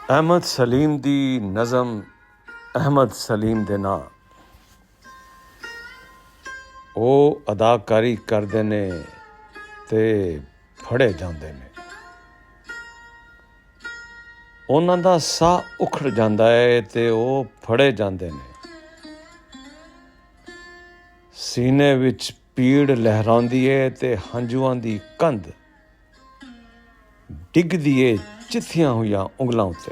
अहमद सलीम दी नज़म अहमद सलीम दे नां ਉਹ ਅਦਾਕਾਰੀ ਕਰਦੇ ਨੇ ਤੇ ਫੜੇ ਜਾਂਦੇ ਨੇ। ਉਹਨਾਂ ਦਾ ਸਾਹ ਉਖੜ ਜਾਂਦਾ ਹੈ ਤੇ ਉਹ ਫੜੇ ਜਾਂਦੇ ਨੇ। ਸੀਨੇ ਵਿੱਚ ਪੀੜ ਲਹਿਰਾਉਂਦੀ ਏ ਤੇ ਹੰਝੂਆਂ ਦੀ ਕੰਧ ਡਿੱਗਦੀ ਏ ਚਿੱਥੀਆਂ ਹੋਈਆਂ ਉਂਗਲਾਂ ਉੱਤੇ।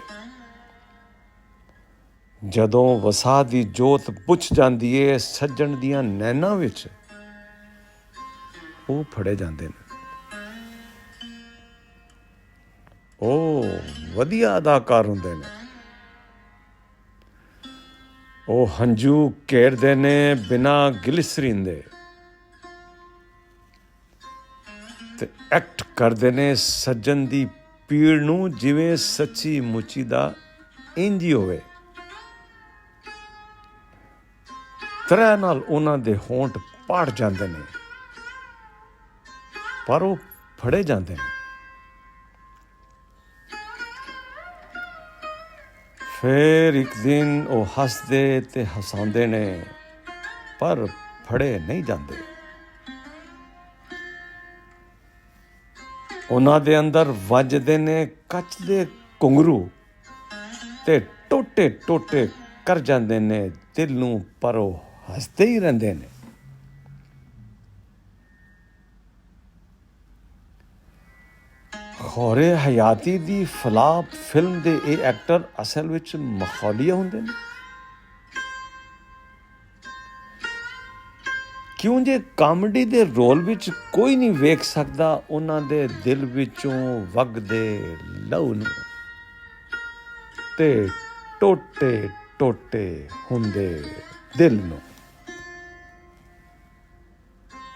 ਜਦੋਂ ਵਸਾ ਦੀ ਜੋਤ ਬੁਝ ਜਾਂਦੀ ਏ ਸੱਜਣ ਦੀਆਂ ਨੈਣਾਂ ਵਿੱਚ, ਉਹ ਫੜੇ ਜਾਂਦੇ ਨੇ। ਉਹ ਵਧੀਆ ਅਦਾਕਾਰ ਹੁੰਦੇ ਨੇ। ਉਹ ਹੰਝੂ ਘੇਰਦੇ ਨੇ ਬਿਨਾਂ ਗਲਿਸਰੀਨ ਦੇ ਤੇ ਐਕਟ ਕਰਦੇ ਨੇ ਸੱਜਣ ਦੀ ਪੀੜ ਨੂੰ ਜਿਵੇਂ ਸੱਚੀ ਮੁੱਚੀ ਦਾ ਇੰਝ ਹੀ ਹੋਵੇ। ਤਰ੍ਹਾਂ ਨਾਲ ਉਹਨਾਂ ਦੇ ਹੋਂਠ ਪਾੜ ਜਾਂਦੇ ਨੇ, ਪਰ ਉਹ ਫੜੇ ਜਾਂਦੇ ਨੇ। ਫਿਰ ਇੱਕ ਦਿਨ ਉਹ ਹੱਸਦੇ ਤੇ ਹਸਾਉਂਦੇ ਨੇ, ਪਰ ਫੜੇ ਨਹੀਂ ਜਾਂਦੇ। ਉਹਨਾਂ ਦੇ ਅੰਦਰ ਵੱਜਦੇ ਨੇ ਕੱਚ ਦੇ ਘੁੰਗਰੂ ਤੇ ਟੋਟੇ ਟੋਟੇ ਕਰ ਜਾਂਦੇ ਨੇ ਦਿਲ ਨੂੰ, ਪਰ ਉਹ ਹੱਸਦੇ ਹੀ ਰਹਿੰਦੇ ਨੇ। ਖੌਰੇ ਹਯਾਤੀ ਦੀ ਫਲਾਪ ਫਿਲਮ ਦੇ ਇਹ ਐਕਟਰ ਅਸਲ ਵਿੱਚ ਮਖੌਲੀਆ ਹੁੰਦੇ ਨੇ। ਕਿਉਂ ਜੇ ਕਾਮੇਡੀ ਦੇ ਰੋਲ ਵਿੱਚ ਕੋਈ ਨਹੀਂ ਵੇਖ ਸਕਦਾ ਉਹਨਾਂ ਦੇ ਦਿਲ ਵਿੱਚੋਂ ਵਗਦੇ ਲਹੂ ਨੂੰ ਤੇ ਟੋਟੇ ਟੋਟੇ ਹੁੰਦੇ ਦਿਲ ਨੂੰ।